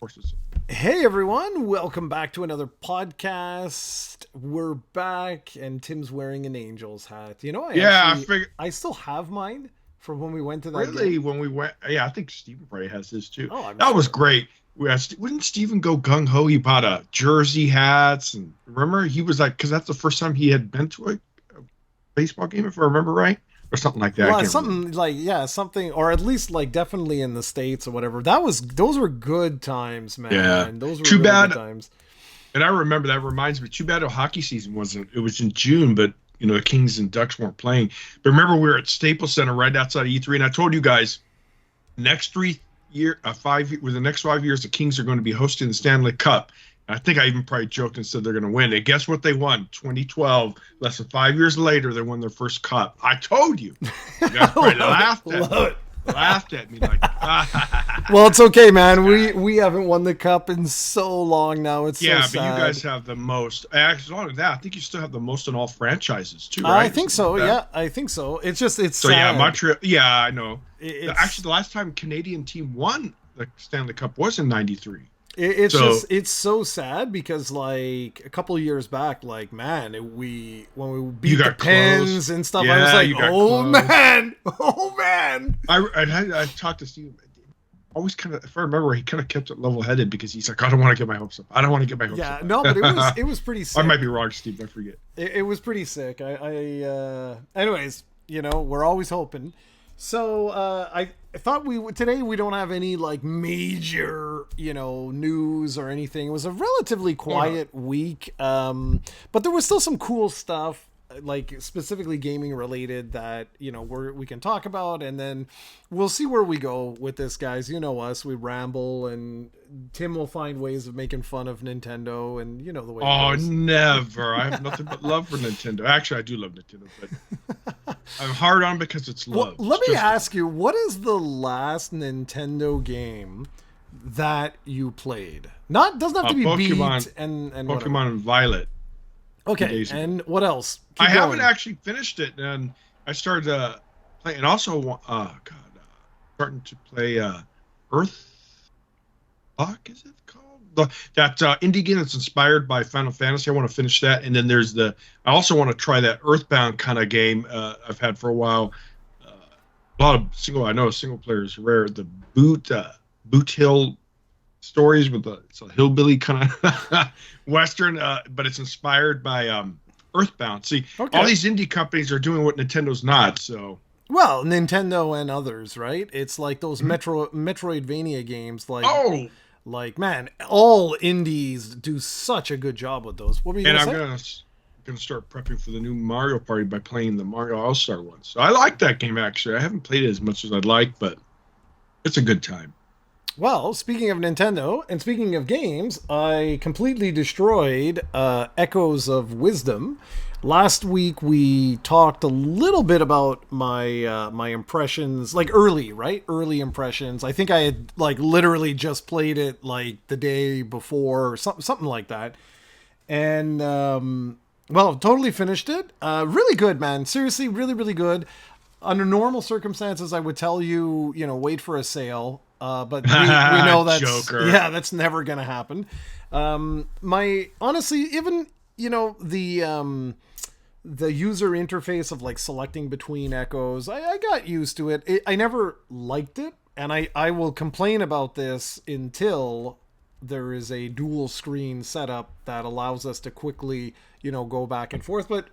course it's Hey everyone, welcome back to another podcast. We're back and Tim's wearing an Angel's hat. yeah. I figured I still have mine from when we went to that really game. when we went. Yeah, I think Steven probably has this too. Oh, I'm That was sure. great. Wouldn't Steven go gung ho? He bought a jersey hats and remember he was like because that's the first time he had been to a baseball game if I remember right or something like that. I Well, can't remember. something like something or at least like definitely in the States or whatever. Those were good times, Yeah, man. Those were too really good bad. times. And I remember that reminds me. Too bad the hockey season wasn't. It was in June, but the Kings and Ducks weren't playing. But remember we were at Staples Center right outside of E3, and I told you guys next 5 years, with the next 5 years, the Kings are going to be hosting the Stanley Cup. And I think I even probably joked and said they're going to win. And guess what they won? 2012. Less than 5 years later, they won their first cup. I told you. You guys probably laughed at me. Love it. Laughed at me like, Well, it's okay, man. We haven't won the cup in so long now. It's yeah, so but you sad. guys have the most. Actually, not only that, I think you still have the most in all franchises too, I right? Or think something so. like that. Yeah, I think so. It's So yeah, sad. Montreal. Yeah, I know. It's Actually, the last time Canadian team won the Stanley Cup was in '93. it's So just it's so sad because like a couple of years back, like man, we when we you beat the got Pens close. and stuff, I was Yeah, like, you got oh close. man, oh man. I talked to Steve. Always kind of, if I remember, he kind of kept it level headed because he's like, I don't want to get my hopes up. I don't want to get my hopes Yeah, up. no, but it was pretty I sick. might be wrong, Steve. I forget. It was pretty sick. Anyways, we're always hoping. So I thought today we don't have any like major news or anything. It was a relatively Oh no. quiet week, but there was still some cool stuff like specifically gaming related that we can talk about, and then we'll see where we go with this, guys. You know us, we ramble, and Tim will find ways of making fun of Nintendo, and you know the way it Oh, goes. never. I have nothing but love for Nintendo. Actually, I do love Nintendo, but I'm hard on because it's Well, love. let It's me just ask you, what is the last Nintendo game that you played? Not doesn't have to be Pokemon, beat and whatever. Pokemon Violet. Okay, Days ago. and what else? I Keep haven't going. actually finished it, and I started playing, and also, starting to play Earth Block, is it called? That indie game that's inspired by Final Fantasy. I want to finish that, and then I also want to try that Earthbound kind of game I've had for a while. A lot of single player is rare. The Boot Hill stories with it's a hillbilly kind of western, but it's inspired by Earthbound. See, all Okay. these indie companies are doing what Nintendo's not. So, Well, Nintendo and others, right? It's like those Mhm. Metroidvania games, Oh, like man, all indies do such a good job with those. What were you and gonna I'm say? gonna start prepping for the new Mario Party by playing the Mario All Star one. So I like that game actually. I haven't played it as much as I'd like, but it's a good time. Well, speaking of Nintendo and speaking of games, I completely destroyed Echoes of Wisdom. Last week we talked a little bit about my impressions, like early impressions. I think I had like literally just played it like the day before, or something like that, and well, totally finished it. Really good, man. Seriously, really, really good. Under normal circumstances, I would tell you, wait for a sale. But we know Joker. that's never gonna happen. My honestly, even the user interface of like selecting between echoes, I got used to it. I never liked it, and I will complain about this until there is a dual screen setup that allows us to quickly go back and forth. But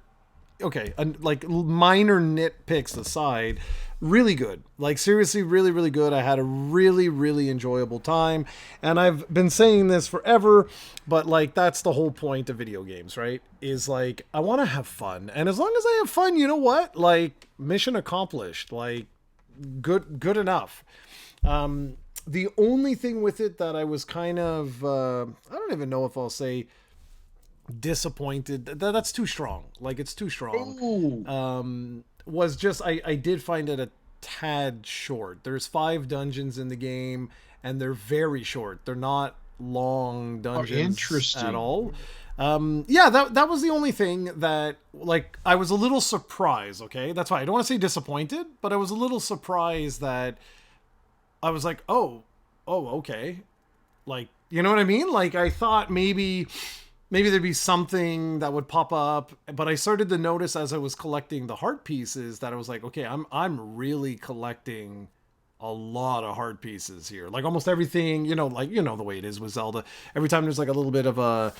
okay, and like minor nitpicks aside, really good. Like seriously, really, really good. I had a really, really enjoyable time, and I've been saying this forever, but like that's the whole point of video games, right? Is like I want to have fun, and as long as I have fun, you know what? Like mission accomplished. Like good enough. The only thing with it that I was kind of I don't even know if I'll say disappointed. That's too strong. Like it's too strong. Oh, Was just I did find it a tad short. There's 5 dungeons in the game, and they're very short. They're not long dungeons at interesting. all. Yeah, that was the only thing that like I was a little surprised. Okay, that's why I don't want to say disappointed, but I was a little surprised that I was like, oh, okay. Like, you know what I mean? Like, I thought maybe there'd be something that would pop up, but I started to notice as I was collecting the heart pieces that I was like, okay, I'm really collecting a lot of heart pieces here. Like almost everything, like the way it is with Zelda. Every time there's like a little bit of a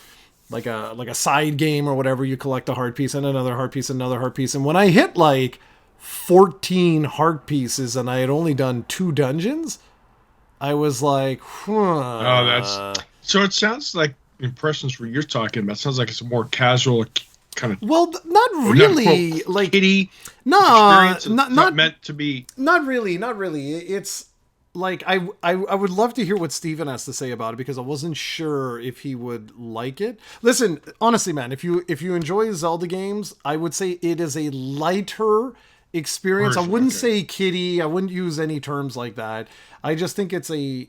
like a side game or whatever, you collect a heart piece and another heart piece, another heart piece. And when I hit like 14 heart pieces and I had only done 2 dungeons, I was like, Oh, that's huh. so. It sounds like impressions where you're talking about. Sounds like it's a more casual kind of, Well, not or not quote really. Like, kiddie nah, experience. It's not not not meant to be. not really, not really. It's like I would love to hear what Steven has to say about it because I wasn't sure if he would like it. Listen, honestly, man, if you enjoy Zelda games, I would say it is a lighter experience. I Version. wouldn't Okay. say kiddie. I wouldn't use any terms like that. I just think it's a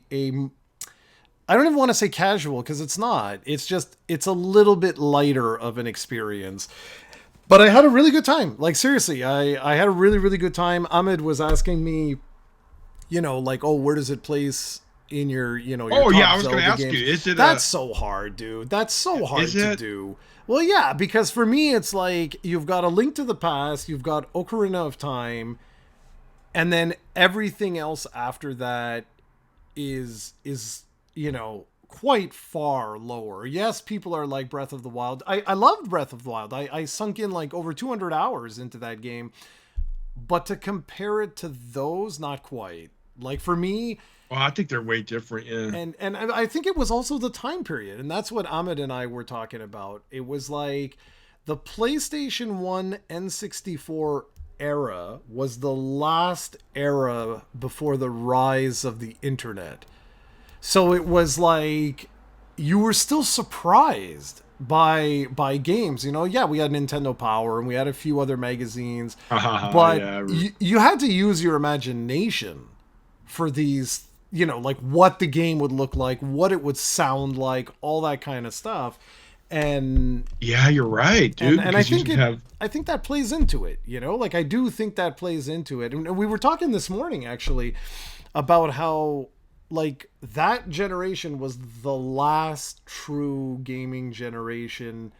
I don't even want to say casual because it's not. It's just it's a little bit lighter of an experience. But I had a really good time. Like seriously, I had a really really good time. Ahmed was asking me, like, oh, where does it place in your Oh yeah, top I was going to Zelda ask games? you. Is it That's a? so hard, dude. That's so Is hard to it? do. Well, yeah, because for me it's like you've got A Link to the Past, you've got Ocarina of Time, and then everything else after that is quite far lower. Yes, people are like Breath of the Wild. I loved Breath of the Wild. I sunk in like over 200 hours into that game, but to compare it to those, not quite. Like for me, Well, I think they're way different. Yeah. and I think it was also the time period, and that's what Ahmed and I were talking about. It was like the PlayStation 1 N64 era was the last era before the rise of the internet. So it was like you were still surprised by games. Yeah, we had Nintendo Power and we had a few other magazines, but Yeah. you had to use your imagination for these, like what the game would look like, what it would sound like, all that kind of stuff. And Yeah, you're right, and dude. and I Because you think didn't it have. I think that plays into it, like I do think that plays into it. And we were talking this morning actually about how like that generation was the last true gaming generation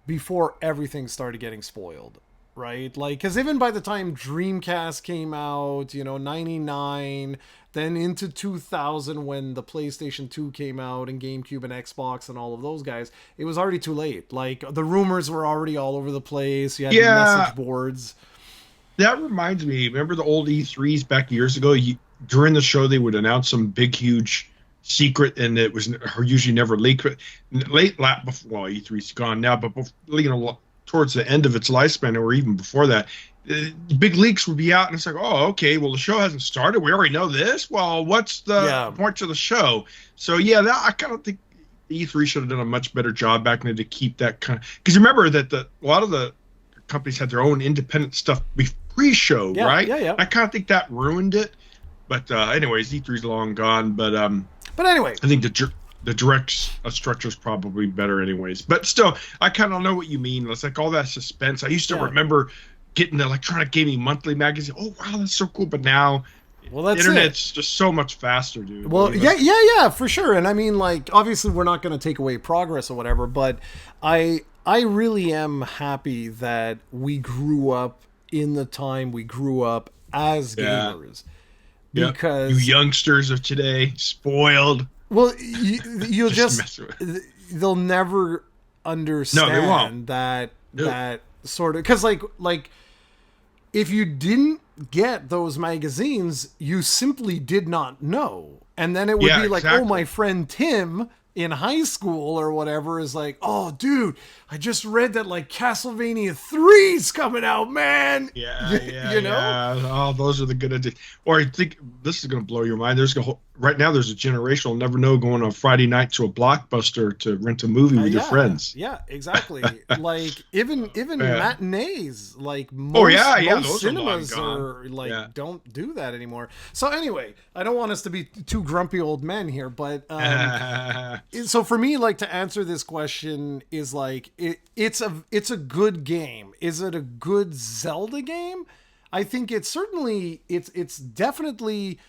before everything started getting spoiled, right? Like cuz even by the time Dreamcast came out, 99, then into 2000 when the PlayStation 2 came out and GameCube and Xbox and all of those guys, it was already too late. Like the rumors were already all over the place. You had Yeah, message boards. that reminds me. Remember the old E3s back years ago? During the show, they would announce some big, huge secret, and it was usually never leaked. Late lap before, well, E3's gone now, but towards the end of its lifespan, or even before that, big leaks would be out, and it's like, oh, okay, well, the show hasn't started. We already know this. Well, what's the Yeah. point to the show? So yeah, that I kind of think E3 should have done a much better job back then to keep that kind of, because remember that a lot of the companies had their own independent stuff pre-show, Yeah, right? yeah, yeah. I kind of think that ruined it. But anyways, E3's long gone. But But anyway, I think the direct structure is probably better, anyways. But still, I kind of know what you mean. It's like all that suspense. I used to yeah. remember getting the Electronic Gaming Monthly magazine. Oh wow, that's so cool. But now, Well, that's it. internet's just so much faster, dude. Well, You know? yeah, for sure. And I mean, like, obviously, we're not going to take away progress or whatever, but I really am happy that we grew up in the time we grew up as Yeah, gamers yeah. You because, youngsters of today, spoiled. well, you'll Just just mess with. they'll never No, they won't. understand that No. sort of because like if you didn't get those magazines, you simply did not know. And then it would Yeah, be like, oh, exactly. my friend Tim in high school or whatever is like, oh, dude, I just read that like Castlevania 3's coming out, man. Yeah, yeah, You know? yeah. Oh, those are the good ideas. Or I think this is going to blow your mind. Right now. There's a generation will never know going on Friday night to a Blockbuster to rent a movie with your friends. Yeah, exactly. Like even Yeah. matinees, like Oh most, yeah, yeah. most Those are long cinemas gone. are like Yeah. don't do that anymore. So anyway, I don't want us to be two grumpy old men here, but so for me, like to answer this question is like it's a good game. Is it a good Zelda game? I think it's definitely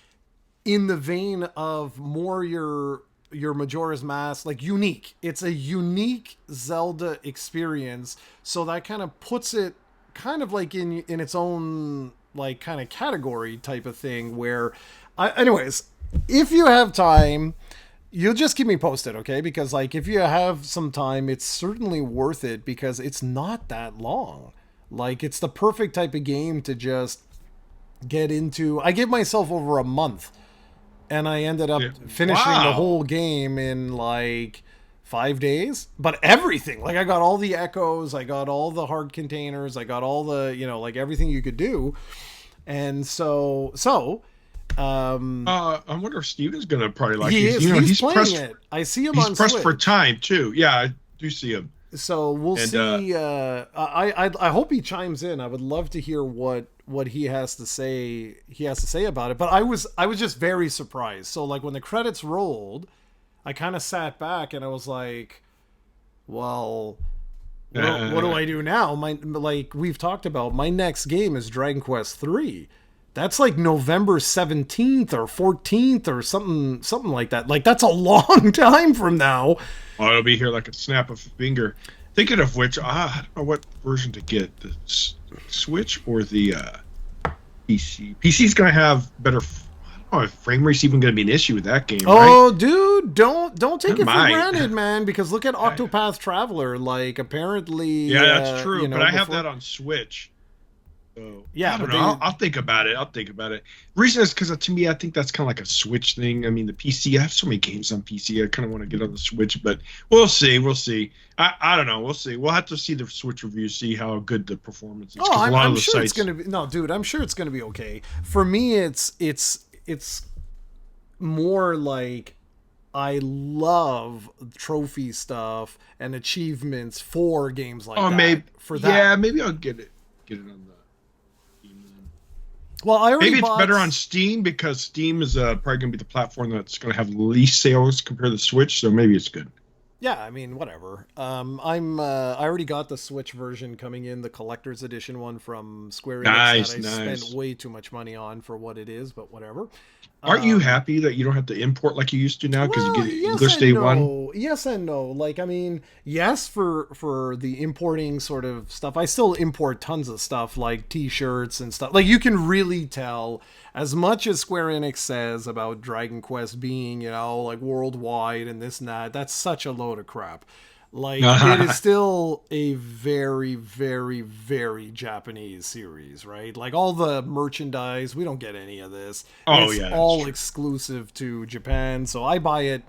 in the vein of more your your Majora's Mask, like unique. It's a unique Zelda experience, so that kind of puts it kind of like in its own like kind of category type of thing. Where, anyways, if you have time, you'll just keep me posted, okay? Because like if you have some time, it's certainly worth it because it's not that long. Like it's the perfect type of game to just get into. I gave myself over a month and I ended up Yeah. finishing the Wow. whole game in like 5 days. But everything, like I got all the echoes, I got all the hard containers, I got all the, like everything you could do. And um, I wonder if Steven's gonna probably like it. he He's, is. you know, He's he's playing pressed. it. I see him He's on pressed for Switch. time too. Yeah, I do see him. So we'll And see. I hope he chimes in. I would love to hear what he has to say. He has to say about it. But I was just very surprised. So like when the credits rolled, I kind of sat back and I was like, well, what do I do now? My like we've talked about. My next game is Dragon Quest 3. That's like November 17th or 14th or something like that. Like that's a long time from now. oh, it'll be here like a snap of a finger. Thinking of which, I don't know what version to get, the Switch or the PC. PC's gonna have better. I don't know if frame rate's even gonna be an issue with that game, right? Oh, dude, don't take It it for might. granted, man. Because look at Yeah, yeah. Octopath Traveler. Like apparently, Yeah, that's true. But I have before. that on Switch. So Yeah, I don't but know. I'll think about it. I'll think about it. Reason is because to me, I think that's kind of like a Switch thing. I mean, the PC. I have so many games on PC. I kind of want to get on the Switch, but we'll see. We'll see. I don't know. We'll see. We'll have to see the Switch review, see how good the performance is. Oh, Because a lot I'm of the sure it's sites. gonna be no, dude. I'm sure it's gonna be okay. For me, it's more like I love trophy stuff and achievements for games like Oh, that. maybe. For Yeah, that, maybe I'll get it. Get it on the. Steam then. well, I already Maybe it's bought. better on Steam because Steam is probably going to be the platform that's going to have least sales compared to the Switch. So maybe it's good. Yeah, I mean, whatever. I already got the Switch version coming in, the collector's edition one from Square Enix that Nice, I spent nice. way too much money on for what it is, but whatever. Aren't you Um, happy that you don't have to import like you used to now because you well, get it yes English and day one? no. Yes and no. Like, I mean, yes for the importing sort of stuff. I still import tons of stuff like T-shirts and stuff. Like, you can really tell as much as Square Enix says about Dragon Quest being, like worldwide and this and that. That's such a load of crap. Like it is still a very, very, very Japanese series, right? Like all the merchandise, we don't get any of this. Oh It's yeah, that's all true. exclusive to Japan. So I buy it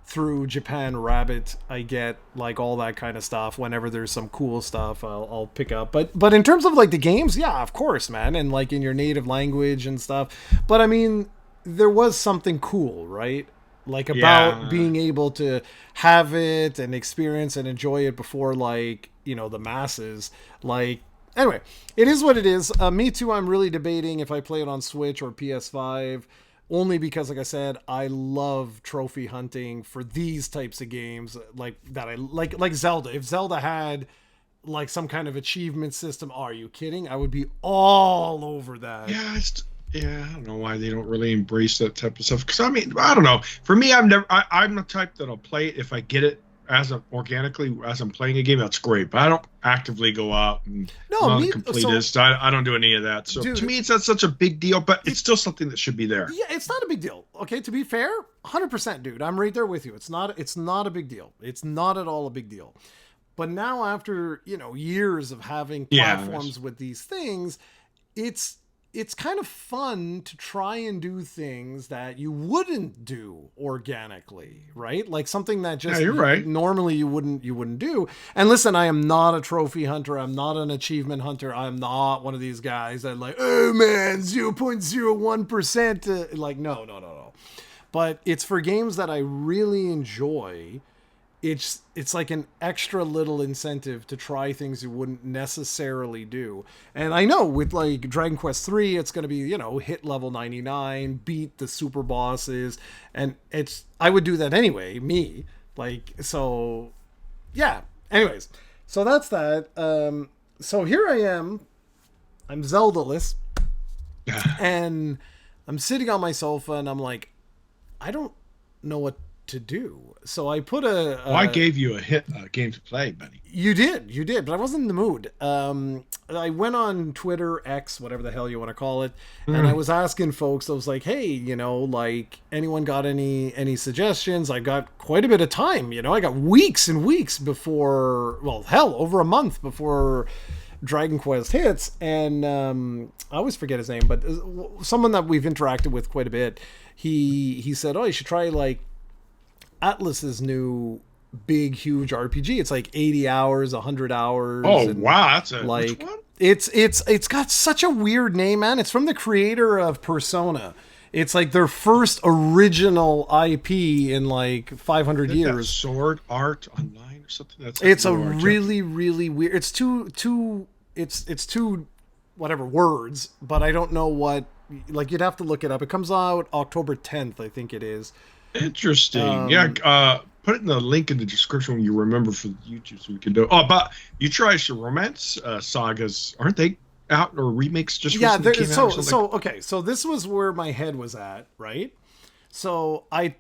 through Japan Rabbit. I get like all that kind of stuff. Whenever there's some cool stuff, I'll pick up. But in terms of like the games, yeah, of course, man, and like in your native language and stuff. But I mean, there was something cool, right? Like about Yeah, being able to have it and experience and enjoy it before like the masses. Like anyway, it is what it is. Me too. I'm really debating if I play it on Switch or PS5, only because, like I said, I love trophy hunting for these types of games. Like that, I like Zelda. If Zelda had like some kind of achievement system, are you kidding? I would be all over that. yeah, yeah. I don't know why they don't really embrace that type of stuff. Because I mean, I don't know. For me, I'm never. I'm the type that'll play it if I get it as I'm organically as I'm playing a game. That's great, but I don't actively go out and No, I'm not a me. So, completist. I don't do any of that. So to dude, me, it's not such a big deal, but it's still something that should be there. yeah, it's not a big deal. Okay, to be fair, 100%, dude. I'm right there with you. It's not a big deal. It's not at all a big deal. But now after, years of having Yeah, platforms with these things, it's it's kind of fun to try and do things that you wouldn't do organically, right? Like something that yeah, just you're right. normally you wouldn't do. And listen, I am not a trophy hunter. I'm not an achievement hunter. I'm not one of these guys that like, oh man, 0.01%. Like, no, no, no, no. But it's for games that I really enjoy. It's like an extra little incentive to try things you wouldn't necessarily do. And I know with like Dragon Quest 3, it's going to be, hit level 99, beat the super bosses, and I would do that anyway, me. Like, so yeah. Anyways, so that's that. So here I am. I'm Zelda-less, and I'm sitting on my sofa and I'm like, I don't know what to do. So I put Well, I gave you a game to play, buddy. you did, but I wasn't in the mood. I went on Twitter, X, whatever the hell you want to call it, and I Mm. was asking folks. I was like, "Hey, like anyone got any suggestions?" I got quite a bit of time. I got weeks and weeks before, well, hell, over a month before Dragon Quest hits, and I always forget his name, but someone that we've interacted with quite a bit. He said, "Oh, you should try like Atlas's new big huge RPG. It's like 80 hours, 100 hours." Oh And wow, that's which like one? it's got such a weird name, man. It's from the creator of Persona. It's like their first original IP in like 500 Is that years. Sword Art Online or something? That's like It's a new RPG. really really weird. It's two it's two whatever words, but I don't know what, like you'd have to look it up. It comes out October 10th, I think it is. Interesting. Yeah. Um Put it in the link in the description when you remember for YouTube so we can do. Oh, but you tried some romance sagas, aren't they out or remakes just yeah, recently there, came out or something? so okay, so this was where my head was at, right? So I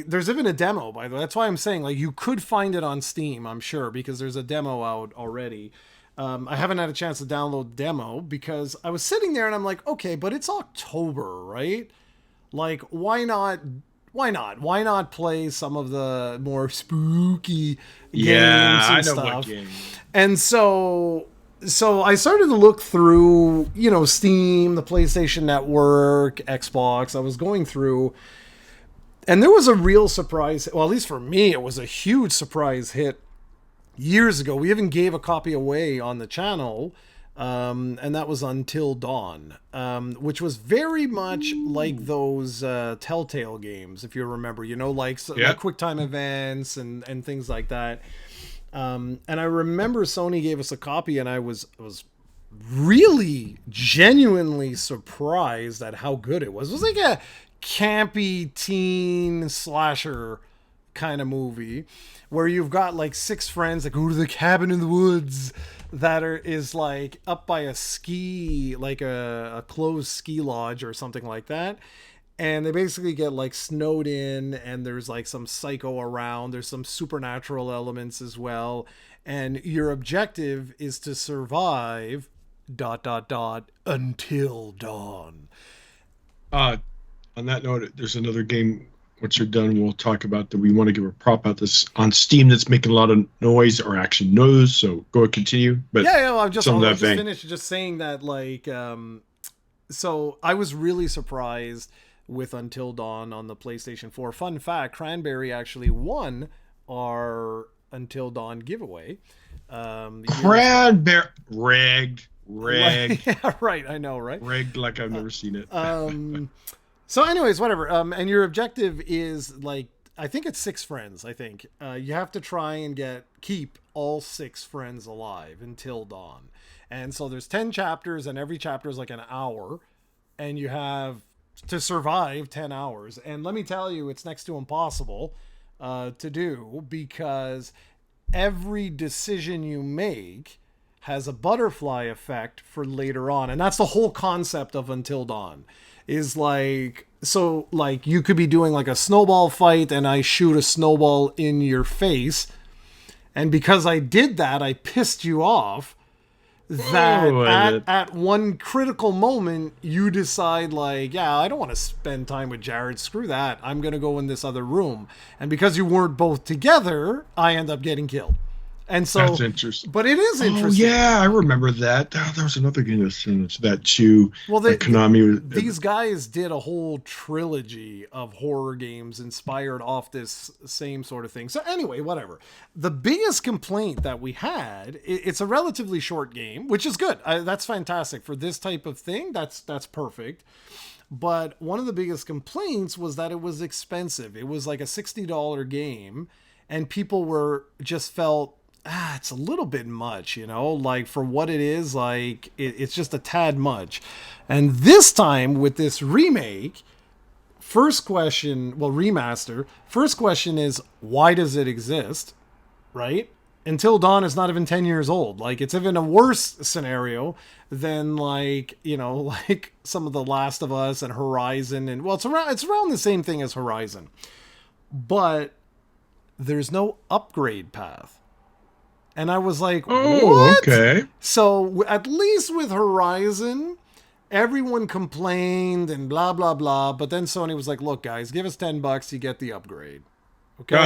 there's even a demo, by the way. That's why I'm saying like you could find it on Steam, I'm sure, because there's a demo out already. I haven't had a chance to download the demo because I was sitting there and I'm like, okay, but it's October, right? Like, why not? Why not? Why not play some of the more spooky Yeah, games I and know what stuff? game. And so I started to look through, Steam, the PlayStation Network, Xbox. I was going through, and there was a real surprise. Well, at least for me, it was a huge surprise hit years ago. We even gave a copy away on the channel, and that was Until Dawn, which was very much like those Telltale games, if you remember. Yeah. Like QuickTime events and things like that. And I remember Sony gave us a copy, and I was really genuinely surprised at how good it was. It was like a campy teen slasher kind of movie where you've got like six friends that go to the cabin in the woods that is like up by a ski, like a closed ski lodge or something like that. And they basically get like snowed in, and there's like some psycho around. There's some supernatural elements as well. And your objective is to survive dot dot dot until dawn. Uh, on that note, there's another game. Once you're done, we'll talk about that. We want to give a prop out this on Steam that's making a lot of noise or actually knows. So go and continue. But Yeah, I'll just, some of I'll that just vein. finish just saying that, like, so I was really surprised with Until Dawn on the PlayStation 4. Fun fact, Cranberry actually won our Until Dawn giveaway. Cranberry rigged, Yeah, right, I know, right? rigged like I've never seen it. So anyways, whatever. And your objective is like, I think it's six friends. I think you have to try and keep all six friends alive until dawn. And so there's 10 chapters, and every chapter is like an hour, and you have to survive 10 hours. And let me tell you, it's next to impossible to do, because every decision you make has a butterfly effect for later on. And that's the whole concept of Until Dawn. Is like, so like you could be doing like a snowball fight, and I shoot a snowball in your face, and because I did that, I pissed you off, that at one critical moment you decide like, yeah, I don't want to spend time with Jarrod, screw that, I'm gonna go in this other room. And because you weren't both together, I end up getting killed. And so That's interesting. but it is Oh interesting. yeah, I remember that. Oh, there was another game that's similar to that too. Well, Like Konami. these guys did a whole trilogy of horror games inspired off this same sort of thing. So anyway, whatever. The biggest complaint that we had, it's a relatively short game, which is good. That's fantastic for this type of thing. That's perfect. But one of the biggest complaints was that it was expensive. It was like a $60 game, and people just felt, it's a little bit much, like for what it is, like it's just a tad much. And this time with this remake, remaster, first question is, why does it exist? Right? Until Dawn is not even 10 years old. Like, it's even a worse scenario than like, like some of The Last of Us and Horizon. And well, it's around the same thing as Horizon. But there's no upgrade path. And I was like, Oh, what? okay. So at least with Horizon, everyone complained and blah, blah, blah. But then Sony was like, look, guys, give us $10, you get the upgrade. Okay?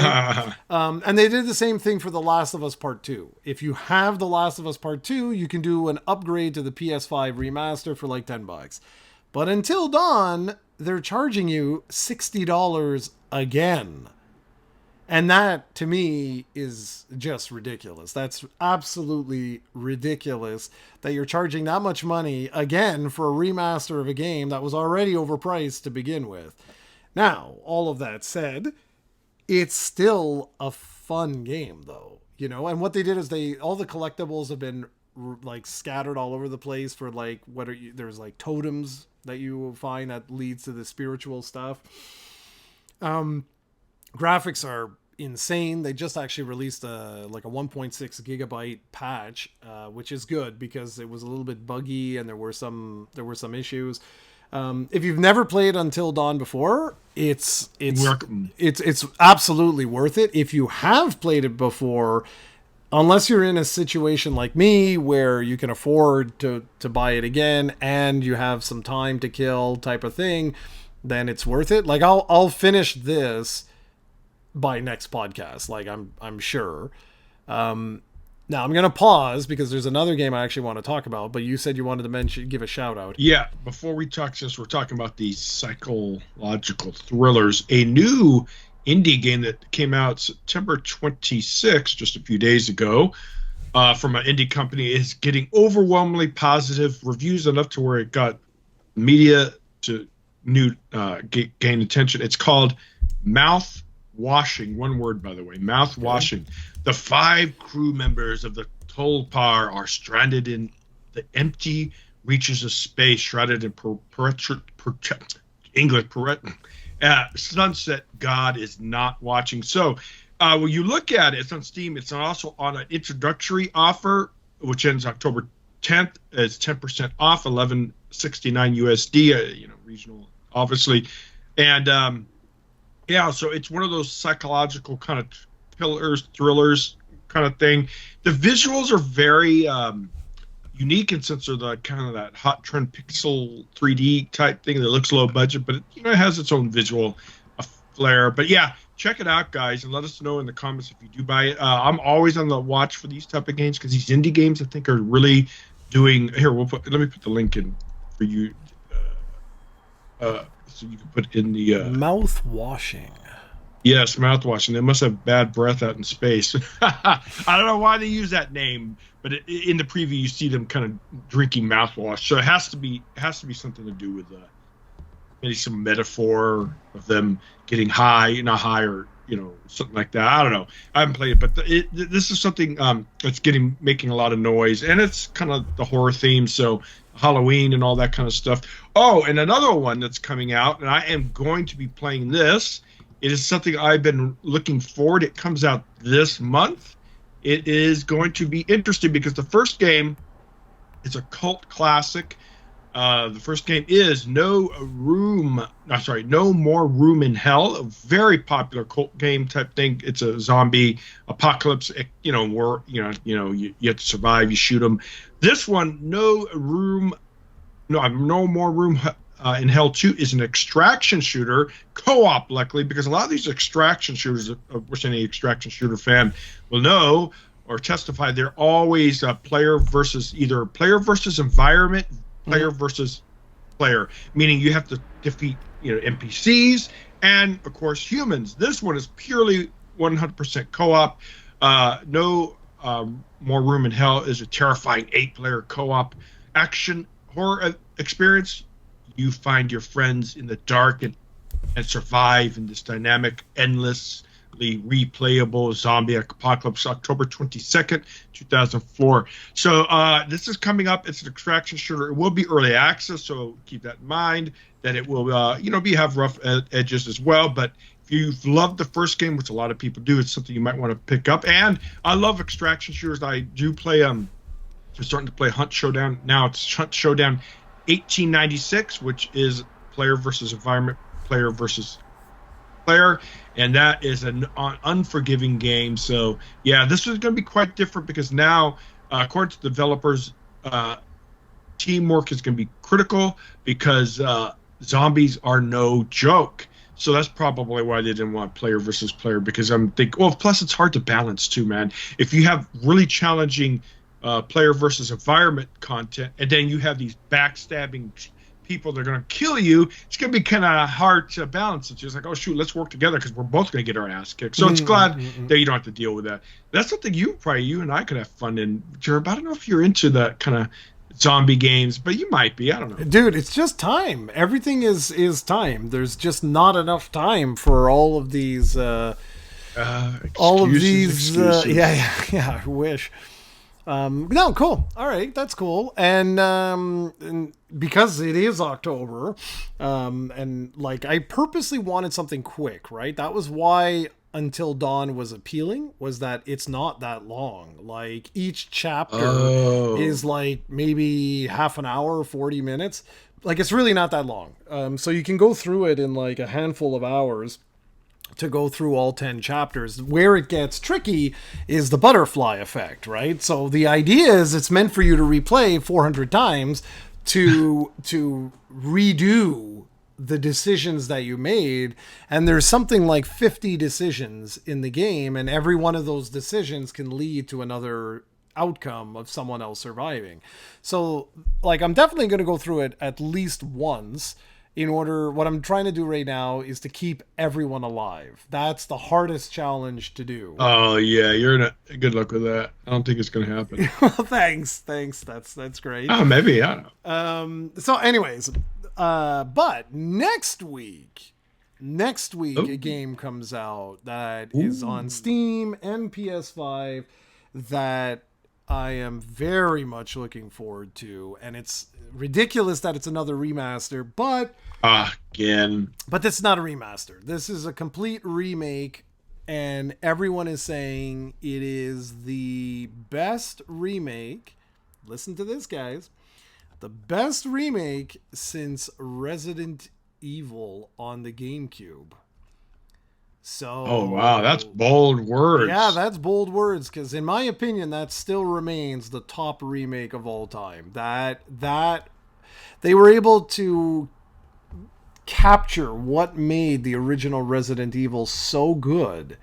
And they did the same thing for The Last of Us Part 2. If you have The Last of Us Part 2, you can do an upgrade to the PS5 remaster for like $10. But Until Dawn, they're charging you $60 again. And that, to me, is just ridiculous. That's absolutely ridiculous that you're charging that much money, again, for a remaster of a game that was already overpriced to begin with. Now, all of that said, it's still a fun game, though. You know, and what they did is all the collectibles have been like scattered all over the place for like there's like totems that you will find that leads to the spiritual stuff. Graphics are insane. They just actually released a 1.6 gigabyte patch, which is good because it was a little bit buggy and there were some issues. If you've never played Until Dawn before, it's absolutely worth it. If you have played it before, unless you're in a situation like me where you can afford to buy it again and you have some time to kill type of thing, then it's worth it. Like I'll finish this by next podcast, like I'm sure. Now I'm gonna pause because there's another game I actually want to talk about, but you said you wanted to give a shout out. Yeah, before we talk, since we're talking about these psychological thrillers, a new indie game that came out September 26th, just a few days ago, from an indie company, is getting overwhelmingly positive reviews, enough to where it got media to gain attention. It's called Mouth Washing, one word, by the way, Mouth Washing. The 5 crew members of the Tolpar are stranded in the empty reaches of space, shrouded in sunset. God is not watching. So when you look at it, it's on Steam. It's also on an introductory offer, which ends October 10th. It's 10% off, $11.69 USD, regional, obviously. And yeah, so it's one of those psychological kind of thrillers kind of thing. The visuals are very unique, and since they're the kind of that hot trend pixel 3D type thing that looks low budget, but it has its own visual flair. But yeah, check it out, guys, and let us know in the comments if you do buy it. I'm always on the watch for these type of games because these indie games I think are really doing. Here, let me put the link in for you. So you can put in the mouth washing. Yes, mouthwashing. They must have bad breath out in space. I don't know why they use that name, but in the preview you see them kind of drinking mouthwash. So it has to be something to do with maybe some metaphor of them getting high, not high, or something like that. I don't know. I haven't played it, but this is something that's making a lot of noise, and it's kind of the horror theme. So Halloween and all that kind of stuff. Oh, and another one that's coming out, and I am going to be playing this. It is something I've been looking forward. It comes out this month. It is going to be interesting because the first game is a cult classic. The first game is No More Room in Hell, a very popular cult game type thing. It's a zombie apocalypse, where you have to survive. You shoot them. This one, No More Room in Hell 2 is an extraction shooter, co-op, luckily, because a lot of these extraction shooters, which any extraction shooter fan will know or testify, they're always player versus environment, player versus player, meaning you have to defeat NPCs and, of course, humans. This one is purely 100% co-op. No More Room in Hell is a terrifying 8-player co-op action horror experience. You find your friends in the dark and survive in this dynamic, endlessly replayable zombie apocalypse. October 22nd, 2004. So this is coming up. It's an extraction shooter. It will be early access, so keep that in mind. That it will, have rough edges as well. But if you've loved the first game, which a lot of people do, it's something you might want to pick up. And I love extraction shooters. I do play. I'm starting to play Hunt Showdown now. It's Hunt Showdown 1896, which is player versus environment, player versus player, and that is an unforgiving game. So yeah, this is going to be quite different because now, according to developers, teamwork is going to be critical because zombies are no joke. So that's probably why they didn't want player versus player because I'm thinking, well, plus it's hard to balance too, man. If you have really challenging player versus environment content, and then you have these backstabbing people that are going to kill you, it's going to be kind of hard to balance. It's just like, oh, shoot, let's work together because we're both going to get our ass kicked. So it's glad that you don't have to deal with that. That's something you and I could have fun in, Jarrod. I don't know if you're into that kind of zombie games, but you might be. I don't know, dude. It's just time. Everything is time. There's just not enough time for all of these. All of these. Yeah. I wish. No, cool. All right, that's cool. And because it is October, and like I purposely wanted something quick, right? That was why Until Dawn was appealing, was that it's not that long. Like each chapter is like maybe half an hour, 40 minutes. Like it's really not that long. So you can go through it in like a handful of hours to go through all 10 chapters. Where it gets tricky is the butterfly effect, right? So the idea is it's meant for you to replay 400 times to redo the decisions that you made, and there's something like 50 decisions in the game, and every one of those decisions can lead to another outcome of someone else surviving. So like I'm definitely going to go through it at least once. What I'm trying to do right now is to keep everyone alive. That's the hardest challenge to do. Oh yeah, you're in a good luck with that. I don't think it's gonna happen. Well, thanks. That's great. Oh, maybe, I don't know. So anyways, but next week a game comes out that is on Steam and PS5 that I am very much looking forward to, and it's ridiculous that it's another remaster, but this is not a remaster. This is a complete remake, and everyone is saying it is the best remake. Listen to this, guys. The best remake since Resident Evil on the GameCube. So, oh wow, that's bold words. Yeah, that's bold words, because in my opinion, that still remains the top remake of all time. That they were able to capture what made the original Resident Evil so good,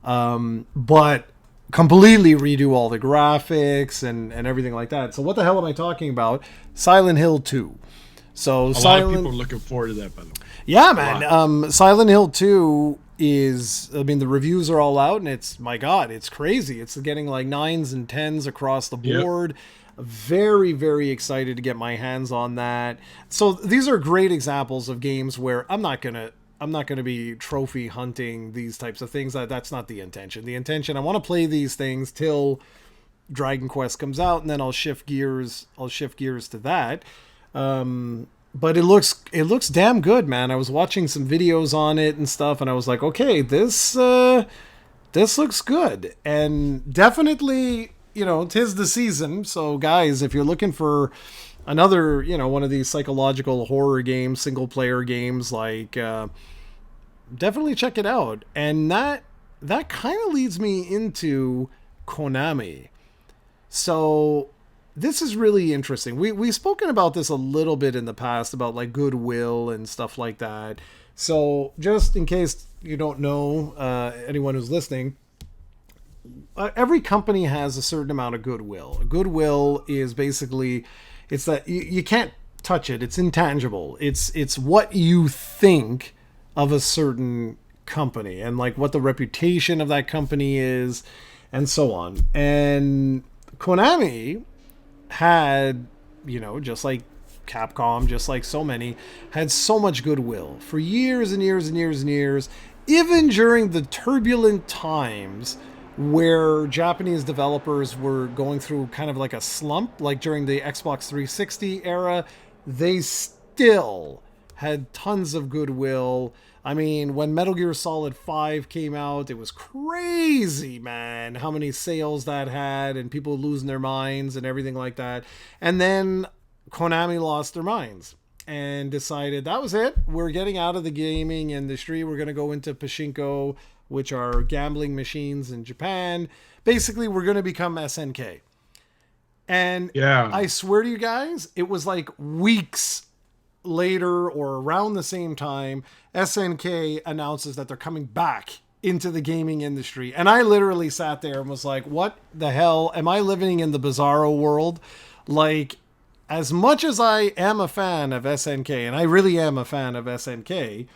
but completely redo all the graphics and everything like that. So what the hell am I talking about? Silent Hill 2. So a lot of people are looking forward to that, by the way. Yeah, man. Silent Hill 2 is, I mean, the reviews are all out, and it's, my God, it's crazy. It's getting like 9s and 10s across the board. Yep. Very, very excited to get my hands on that. So these are great examples of games where I'm not gonna be trophy hunting these types of things. That's not the intention. The intention, I want to play these things till Dragon Quest comes out, and then I'll shift gears to that. But it looks damn good, man. I was watching some videos on it and stuff, and I was like, okay, this looks good. And definitely, 'tis the season. So guys, if you're looking for another, one of these psychological horror games, single player games, like, definitely check it out. And that kind of leads me into Konami. So this is really interesting. We've spoken about this a little bit in the past, about like goodwill and stuff like that. So just in case you don't know, anyone who's listening, every company has a certain amount of goodwill. Goodwill is basically, it's that you can't touch it. It's intangible. It's what you think of a certain company and like what the reputation of that company is and so on. And Konami had, just like Capcom, just like so many, had so much goodwill for years and years and years and years, even during the turbulent times where Japanese developers were going through kind of like a slump, like during the Xbox 360 era. They still had tons of goodwill. I mean, when Metal Gear Solid 5 came out, it was crazy, man, how many sales that had and people losing their minds and everything like that. And then Konami lost their minds. and decided that was it. We're getting out of the gaming industry. We're going to go into pachinko, which are gambling machines in Japan. Basically, we're going to become SNK. And Yeah. I swear to you guys, it was like weeks later or around the same time, SNK announces that they're coming back into the gaming industry. And I literally sat there and was like, what the hell? Am I living in the bizarro world? Like, as much as I am a fan of SNK, and I really am a fan of SNK,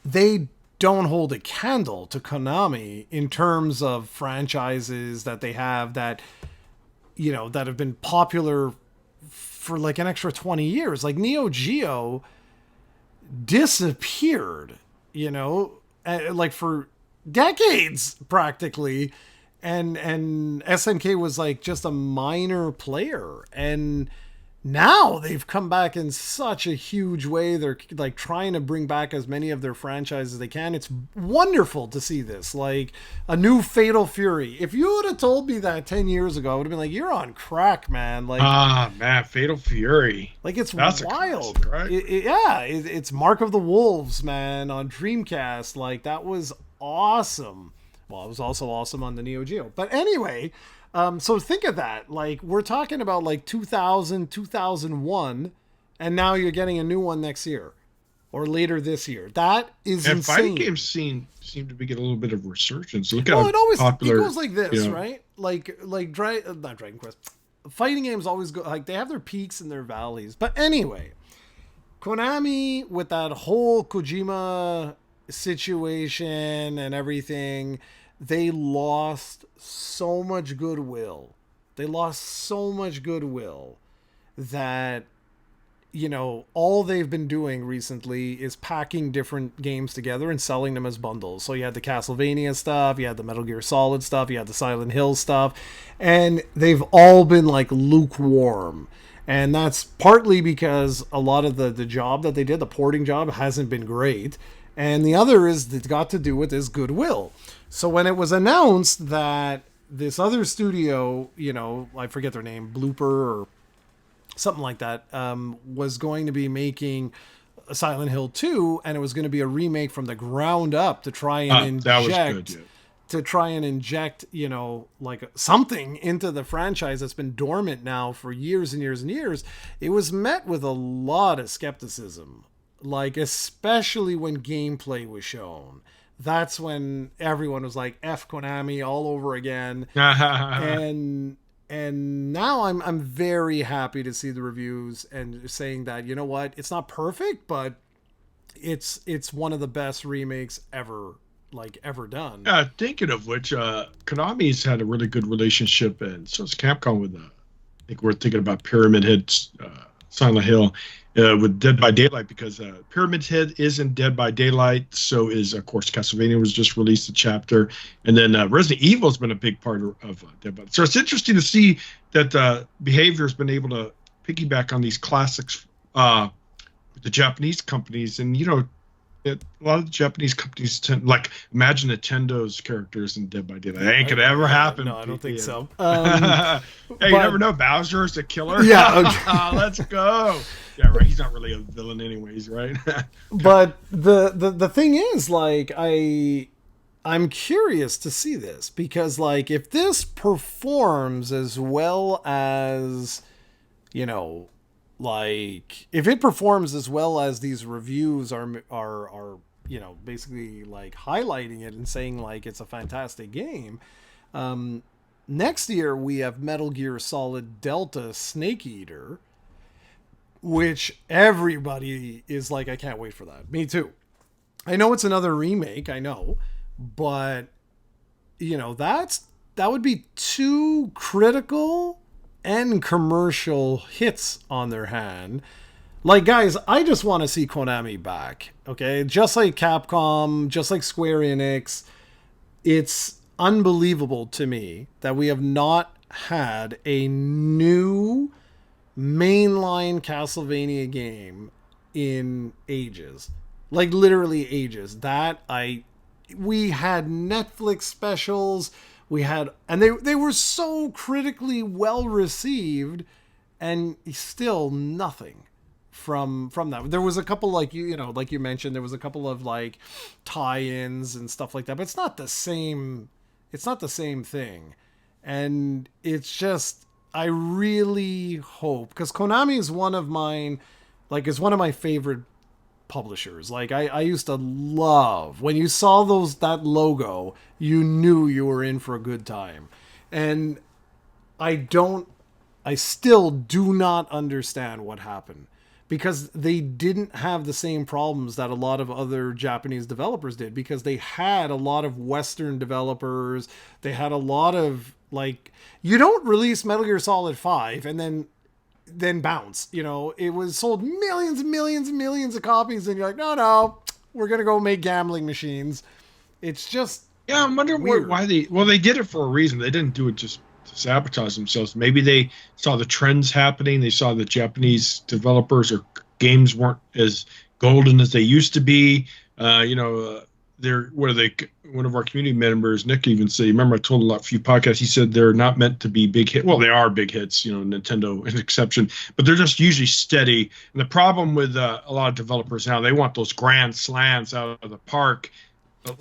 they don't hold a candle to Konami in terms of franchises that they have that, you know, that have been popular for like an extra 20 years. Like Neo Geo disappeared, you know, like for decades practically. And SNK was like just a minor player. And now they've come back in such a huge way. They're like trying to bring back as many of their franchises as they can. It's wonderful to see this, like a new Fatal Fury. If you would have told me that 10 years ago, I would have been like, you're on crack, man. Like, man, Fatal Fury. Like, it's That's wild. A classic, right? It's Mark of the Wolves, man, on Dreamcast. Like, that was awesome. Well, it was also awesome on the Neo Geo. But anyway, so think of that. Like, we're talking about like 2000, 2001, and now you're getting a new one next year or later this year. That is and insane. Fighting games seem to be getting a little bit of resurgence. Look Well, how it always popular, it goes like this, you know. right? Like not Dragon Quest. Fighting games always go like they have their peaks and their valleys. But anyway, Konami with that whole Kojima situation and everything, they lost so much goodwill. They lost so much goodwill that, you know, all they've been doing recently is packing different games together and selling them as bundles. So you had the Castlevania stuff, you had the Metal Gear Solid stuff, you had the Silent Hill stuff, and they've all been like lukewarm. And that's partly because a lot of the job that they did, the porting job, hasn't been great. And the other is it's got to do with this goodwill. So when it was announced that this other studio, you know, I forget their name, Blooper or something like that, was going to be making Silent Hill 2, and it was going to be a remake from the ground up to try and That was good, yeah. to try and inject, you know, like something into the franchise that's been dormant now for years and years and years. It was met with a lot of skepticism, like especially when gameplay was shown. That's when everyone was like F Konami all over again. And now I'm very happy to see the reviews and saying that, you know what, it's not perfect, but it's one of the best remakes ever done. Thinking of which, Konami's had a really good relationship, and so is Capcom with, I think we're thinking about Pyramid Head's Silent Hill with Dead by Daylight, because Pyramid Head is in Dead by Daylight, so is, of course, Castlevania was just released a chapter, and then Resident Evil has been a big part of Dead by. So it's interesting to see that Behavior has been able to piggyback on these classics with the Japanese companies, and, you know, a lot of the Japanese companies tend, like, imagine Nintendo's characters in Dead by Daylight. That ain't gonna ever happen. No, I don't think so. Hey, you never know. Bowser's a killer. Yeah, okay. Let's go. Yeah, right. He's not really a villain, anyways, right? But the thing is, like, I'm curious to see this, because, like, if this performs as well as, you know, like, if it performs as well as these reviews are you know, basically like highlighting it and saying like it's a fantastic game, next year we have Metal Gear Solid Delta Snake Eater, which everybody is like, I can't wait for that. Me too. I know it's another remake, I know, but, you know, that would be two critical and commercial hits on their hand. Like, guys, I just want to see Konami back, okay? Just like Capcom, just like Square Enix. It's unbelievable to me that we have not had a new mainline Castlevania game in ages. Like, literally ages. We had Netflix specials. We had, and they were so critically well received, and still nothing. from that. There was a couple, like like you mentioned, there was a couple of like tie-ins and stuff like that, but it's not the same. It's not the same thing, and it's just I really hope, because Konami is one of mine, like is one of my favorite publishers. Like I used to love when you saw that logo, you knew you were in for a good time, and I still do not understand what happened, because they didn't have the same problems that a lot of other Japanese developers did, because they had a lot of Western developers. They had a lot of, like, you don't release Metal Gear Solid 5 and then bounce. It was sold millions and millions and millions of copies, and you're like, no, we're going to go make gambling machines. It's just, yeah, I'm wondering why they did it for a reason. They didn't do it just to sabotage themselves. Maybe they saw the trends happening. They saw that Japanese developers or games weren't as golden as they used to be. One of our community members, Nick, even said, remember I told a few podcasts, he said they're not meant to be big hits. Well, they are big hits, Nintendo an exception, but they're just usually steady. And the problem with a lot of developers now, they want those grand slams out of the park.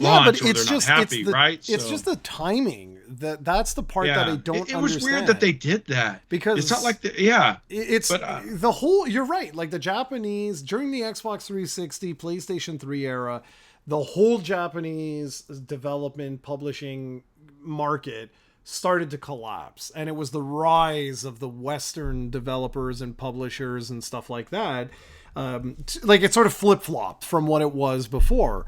Launch, but it's just happy, right? It's just the timing that's the part that I don't understand. It was weird that they did that, because it's not like the whole. You're right. Like the Japanese during the Xbox 360, PlayStation 3 era, the whole Japanese development publishing market started to collapse, and it was the rise of the Western developers and publishers and stuff like that. Like it sort of flip-flopped from what it was before.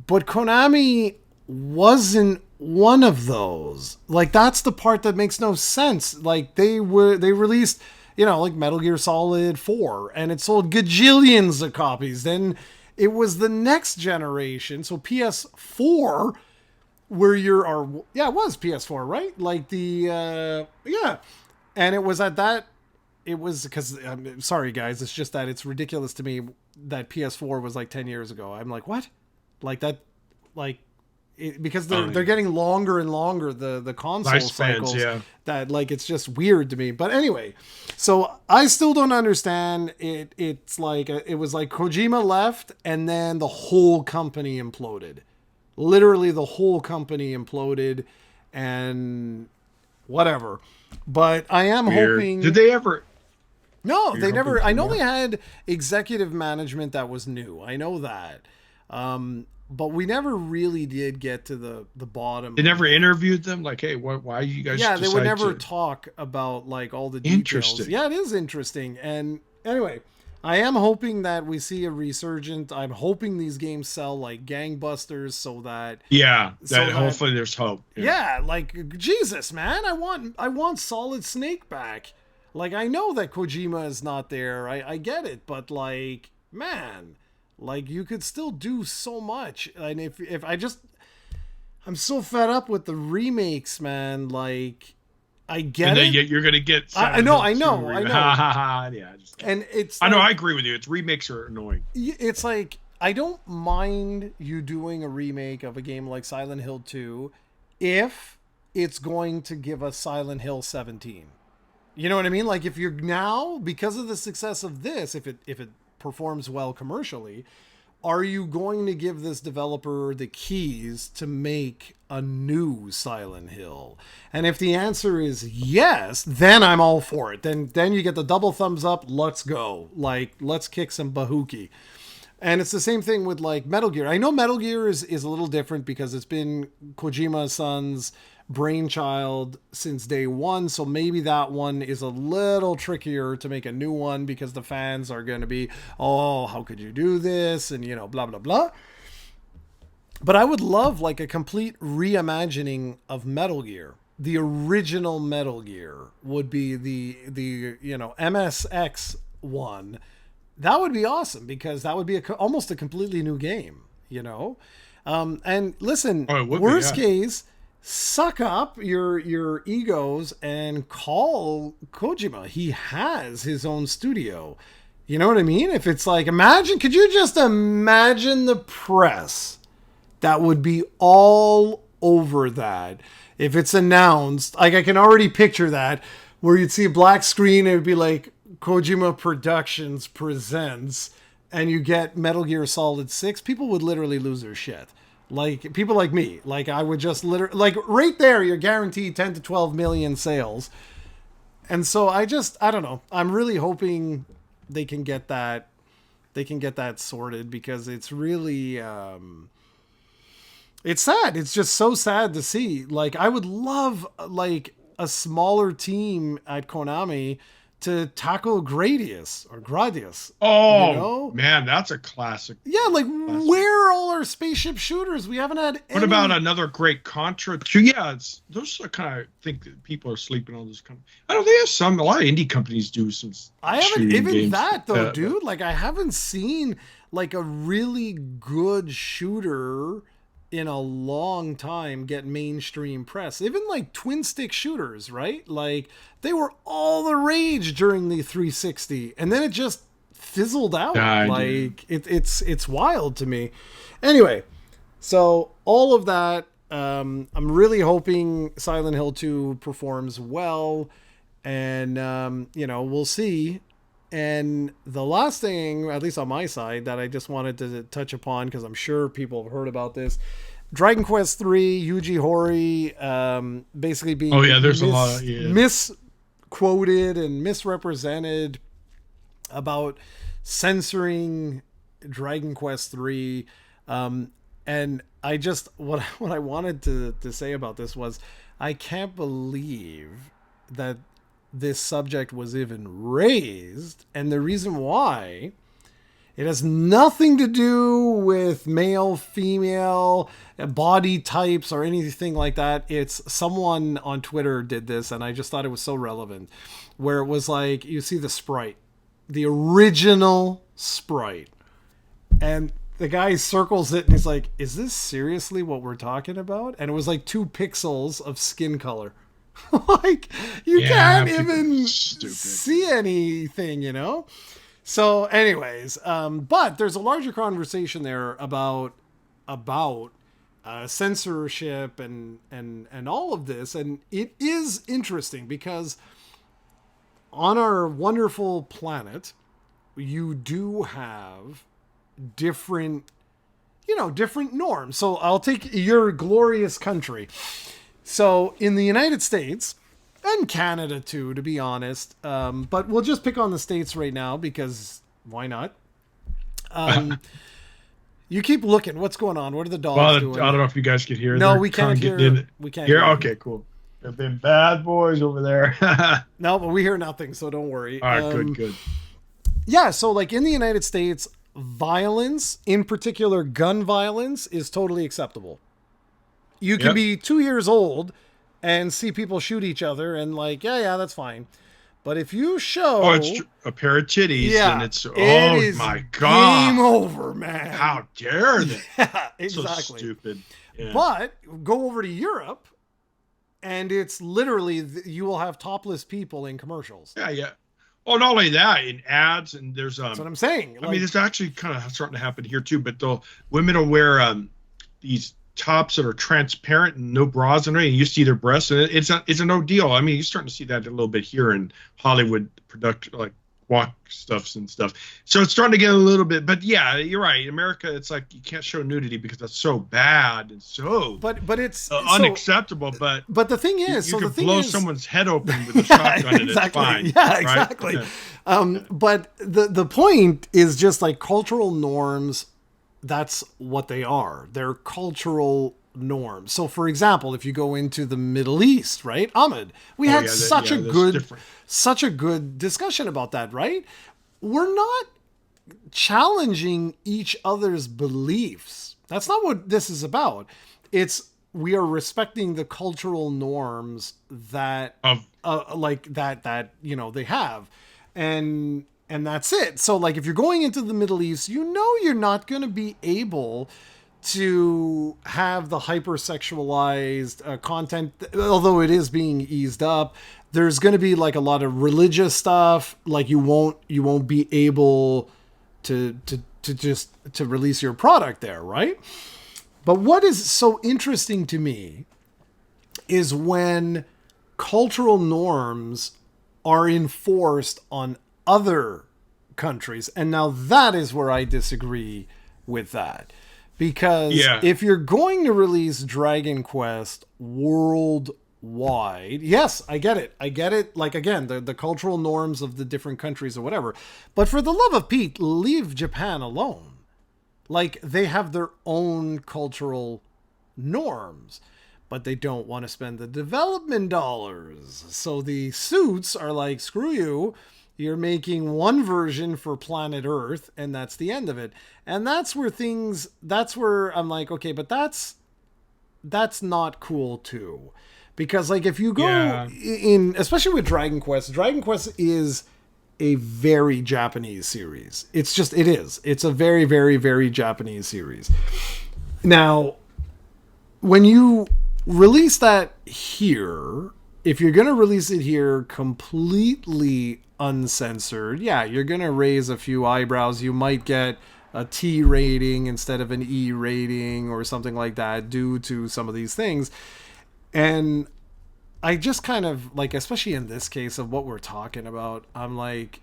But Konami wasn't one of those. Like, that's the part that makes no sense. Like, they released, like Metal Gear Solid 4, and it sold gajillions of copies. Then it was the next generation, so PS4, where it was PS4, right? Like and it was at that. It was because, sorry guys, it's just that it's ridiculous to me that PS4 was like 10 years ago. I'm like, what? Like that, because they're getting longer and longer, the console cycles, that like it's just weird to me. But anyway, so I still don't understand it. It's like it was like Kojima left and then the whole company imploded. Literally the whole company imploded, and whatever. But I am hoping. Did they ever? No, they never. I know they had executive management that was new. I know that. But we never really did get to the bottom. They never interviewed them, like, hey, why you guys? Yeah, they would never talk about like all the details. Interesting. Yeah, it is interesting. And anyway, I am hoping that we see a resurgence. I'm hoping these games sell like gangbusters, so that hopefully there's hope. Yeah, like Jesus, man, I want Solid Snake back. Like, I know that Kojima is not there. I get it, but like, man. Like, you could still do so much. And if I'm so fed up with the remakes, man. Like, I get it. You're going to get... I know. Yeah. And it's... I know, I agree with you. Remakes are annoying. It's like, I don't mind you doing a remake of a game like Silent Hill 2 if it's going to give us Silent Hill 17. You know what I mean? Like, if you're now, because of the success of this, if it performs well commercially, are you going to give this developer the keys to make a new Silent Hill? And if the answer is yes, then I'm all for it. Then you get the double thumbs up. Let's go. Like, let's kick some bahookie. And it's the same thing with like Metal Gear. I know Metal Gear is a little different because it's been Kojima-san's brainchild since day one, so maybe that one is a little trickier to make a new one, because the fans are going to be, oh, how could you do this, and blah blah blah. But I would love like a complete reimagining of Metal Gear. The original Metal Gear would be the MSX one. That would be awesome, because that would be almost a completely new game, and listen, worst case, suck up your egos and call Kojima. He has his own studio. You know what I mean? If it's like, could you just imagine the press that would be all over that if it's announced? Like, I can already picture that, where you'd see a black screen and it would be like Kojima Productions presents, and you get Metal Gear Solid 6, people would literally lose their shit. Like, people like me. Like, I would just literally... Like, right there, you're guaranteed 10 to 12 million sales. And so I don't know. I'm really hoping they can get that... They can get that sorted, because it's really... it's sad. It's just so sad to see. Like, I would love, like, a smaller team at Konami to tackle Gradius. Oh, you know? man, that's a classic. Yeah, like, where are all our spaceship shooters? We haven't had any... What about another great Contra? Yeah, those are kind of, I think that people are sleeping on those kind of... I don't think a lot of indie companies do some I haven't shooting even games. that though, dude. Like, I haven't seen like a really good shooter in a long time get mainstream press. Even like twin stick shooters, right? Like, they were all the rage during the 360, and then it just fizzled out. Like, it's wild to me. Anyway, so all of that, I'm really hoping Silent Hill 2 performs well, and we'll see. And the last thing, at least on my side, that I just wanted to touch upon, because I'm sure people have heard about this, Dragon Quest 3, Yuji Horii, basically being there's a lot of misquoted and misrepresented about censoring Dragon Quest 3. And I just, what I wanted to say about this was, I can't believe that this subject was even raised, and the reason why, it has nothing to do with male, female, body types, or anything like that. It's someone on Twitter did this, and I just thought it was so relevant, where it was like, you see the sprite, the original sprite, and the guy circles it, and he's like, is this seriously what we're talking about? And it was like 2 pixels of skin color. Like, you can't even see anything, you know? So anyways, but there's a larger conversation there about censorship and all of this. And it is interesting, because on our wonderful planet, you do have different norms. So I'll take your glorious country. So in the United States, and Canada too, to be honest, but we'll just pick on the States right now, because why not? You keep looking. What's going on? What are the dogs doing? I don't know if you guys can hear. No, we can't hear. We can't hear. Okay, cool. There've been bad boys over there. No, but we hear nothing, so don't worry. All right, good. Yeah, so like in the United States, violence, in particular gun violence, is totally acceptable. You can be 2 years old and see people shoot each other, and like, yeah, that's fine. But if you show it's a pair of titties, and it's my god, game over, man. How dare they? Yeah, exactly. So stupid. Yeah. But go over to Europe, and it's literally, you will have topless people in commercials. Yeah. Oh, not only that, in ads, and there's that's what I'm saying. I mean, it's actually kind of starting to happen here too. But the women will wear these tops that are transparent and no bras in it, and you see their breasts, and it's a no deal. I mean, you're starting to see that a little bit here in Hollywood like walk stuffs and stuff. So it's starting to get a little bit, but yeah, you're right. In America, it's like you can't show nudity because that's so bad and so but it's unacceptable. But the thing is, you can blow someone's head open with a shotgun, and it's fine. Yeah, exactly. Right? But the point is just like cultural norms. That's what they are. They're cultural norms. So, for example, if you go into the Middle East, right, Ahmed, we had such a good discussion about that, right? We're not challenging each other's beliefs. That's not what this is about. We are respecting the cultural norms that they have, and that's it. So like, if you're going into the Middle East, you're not going to be able to have the hypersexualized content, although it is being eased up. There's going to be like a lot of religious stuff. Like you won't be able to release your product there, right? But what is so interesting to me is when cultural norms are enforced on other countries. And now that is where I disagree with that. Because Yeah. if you're going to release Dragon Quest worldwide, yes, I get it. I get it. Like, again, the cultural norms of the different countries or whatever. But for the love of Pete, leave Japan alone. Like, they have their own cultural norms, but they don't want to spend the development dollars. So the suits are like, screw you. You're making one version for planet Earth, and that's the end of it. And that's where I'm like, okay, but that's not cool too. Because like if you go Yeah. in, especially with Dragon Quest is a very Japanese series. It is. It's a very, very, very Japanese series. Now, when you release that here, if you're going to release it here completely uncensored, yeah, you're going to raise a few eyebrows. You might get a T rating instead of an E rating or something like that due to some of these things. And I just kind of like, especially in this case of what we're talking about, I'm like,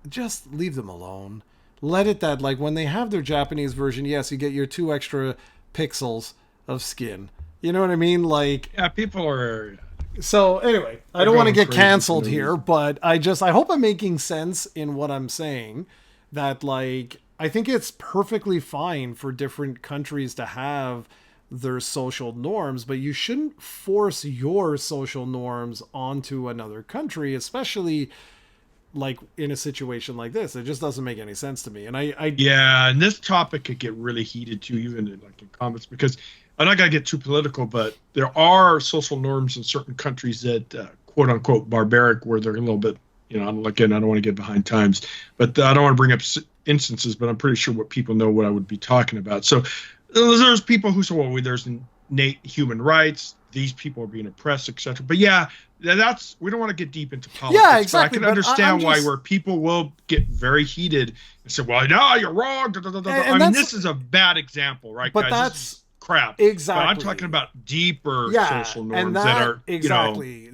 just leave them alone. Let it that, like, when they have their Japanese version, yes, you get your 2 extra pixels of skin. You know what I mean? Like, Yeah, people are so anyway, I they're don't want to going get crazy for canceled no here, reason. but I hope I'm making sense in what I'm saying. That, like, I think it's perfectly fine for different countries to have their social norms, but you shouldn't force your social norms onto another country, especially like in a situation like this. It just doesn't make any sense to me. And I Yeah, and this topic could get really heated too, even in, like in comments, because I'm not gonna get too political, but there are social norms in certain countries that quote unquote barbaric, where they're a little bit, again, I don't want to get behind times, but I don't want to bring up instances, but I'm pretty sure what people know what I would be talking about. So there's people who say, well, there's innate human rights, these people are being oppressed, etc. But yeah, that's we don't want to get deep into politics. yeah, But I exactly. can But I'm understand why just where people will get very heated and say, "Well, no, you're wrong." Da, da, da, da, da. I and mean, that's this is a bad example, right, but guys? This that's is crap. But I'm talking exactly. about deeper Yeah, social and norms that that are, exactly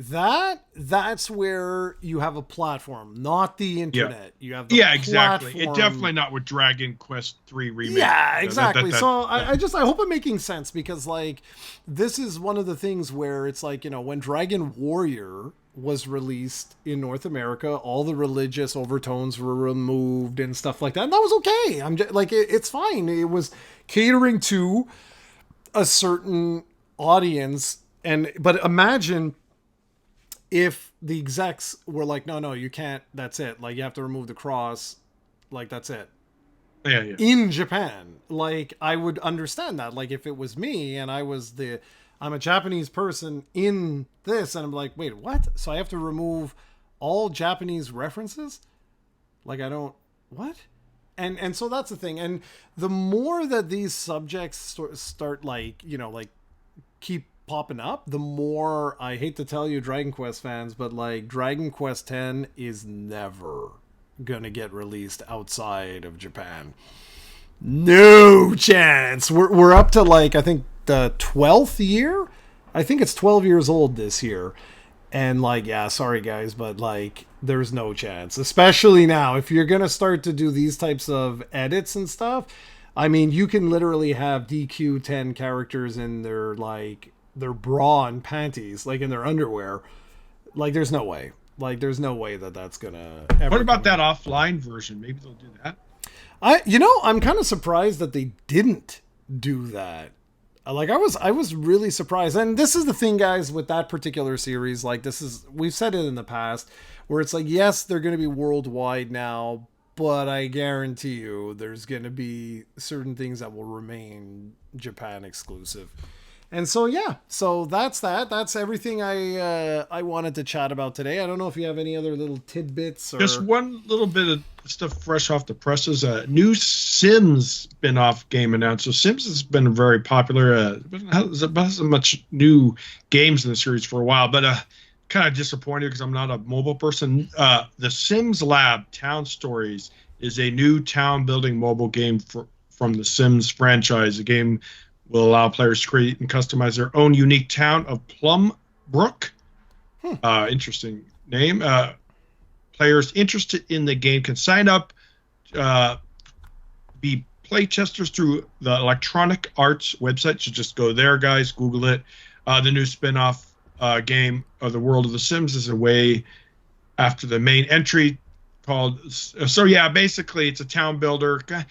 that's where you have a platform, not the yeah, internet. You have the yeah, exactly. It platform. definitely not with Dragon Quest 3 remake. Yeah, exactly. So That I hope I'm making sense because like this is one of the things where it's like, when Dragon Warrior was released in North America, all the religious overtones were removed and stuff like that. And that was okay. I'm just like it's fine. It was catering to a certain audience, and but imagine if the execs were like, no, you can't, that's it, like you have to remove the cross, like that's it yeah, yeah. in Japan. Like I would understand that, like if it was me and I'm a Japanese person in this and I'm like, wait, what, so I have to remove all Japanese references, like I don't, what? And so that's the thing. And the more that these subjects start like, like keep popping up, the more, I hate to tell you Dragon Quest fans, but like Dragon Quest 10 is never gonna get released outside of Japan. No chance. We're up to like, I think the 12th year. I think it's 12 years old this year. And like, yeah, sorry guys, but like there's no chance. Especially now, if you're gonna start to do these types of edits and stuff, I mean, you can literally have DQ 10 characters in their bra and panties, like in their underwear. Like there's no way. Like there's no way that that's gonna What ever about come that out. offline version? Maybe they'll do that. I'm kind of surprised that they didn't do that. Like I was really surprised. And this is the thing, guys, with that particular series. Like we've said it in the past, where it's like, yes, they're going to be worldwide now, but I guarantee you, there's going to be certain things that will remain Japan exclusive. And so yeah, so that's that. That's everything I wanted to chat about today. I don't know if you have any other little tidbits Just or. one little bit of stuff fresh off the presses. A new Sims spin-off game announced. So Sims has been very popular. Hasn't much new games in the series for a while, but kind of disappointed because I'm not a mobile person. The Sims Lab Town Stories is a new town-building mobile game from the Sims franchise. The game will allow players to create and customize their own unique town of Plum Brook. Interesting name. players interested in the game can sign up, be playtesters through the Electronic Arts website. So just go there, guys. Google it. The new spin-off game of the World of the Sims is away after the main entry called. So yeah, basically it's a town builder, kind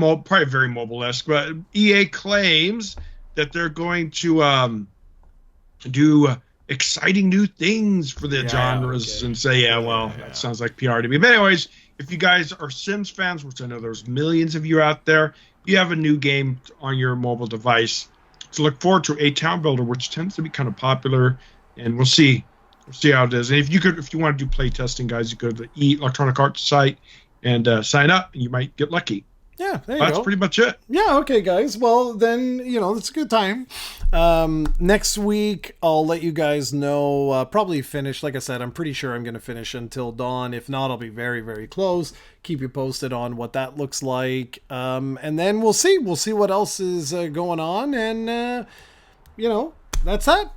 of probably very mobile-esque. But EA claims that they're going to do exciting new things for the genres, and say, that sounds like PR to me. But anyways, if you guys are Sims fans, which I know there's millions of you out there, you have a new game on your mobile device to look forward to, a town builder, which tends to be kind of popular, and we'll see how it is. And if you want to do play testing, guys, you go to the Electronic Arts site and sign up, and you might get lucky. Yeah, there you go. That's pretty much it. Yeah, okay, guys. Well, then, it's a good time. Next week, I'll let you guys know, probably finish. Like I said, I'm pretty sure I'm going to finish Until Dawn. If not, I'll be very, very close. Keep you posted on what that looks like. And then we'll see. We'll see what else is going on. And, that's that.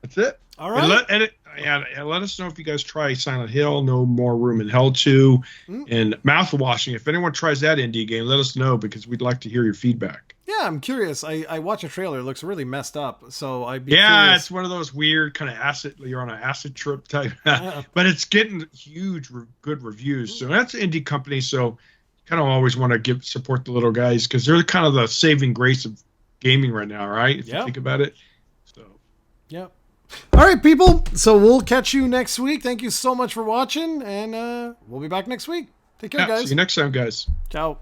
That's it. All right. And let us know if you guys try Silent Hill, No More Room in Hell 2, and Mouth Washing. If anyone tries that indie game, let us know, because we'd like to hear your feedback. Yeah, I'm curious. I watched a trailer. It looks really messed up. So I'd be curious. It's one of those weird kind of you're on an acid trip type. But it's getting huge, good reviews. So that's an indie company. So kind of always want to support the little guys, because they're kind of the saving grace of gaming right now, right? If you think about it. So. Yep. All right, people. So we'll catch you next week. Thank you so much for watching, and we'll be back next week. Take care, guys. See you next time, guys. Ciao.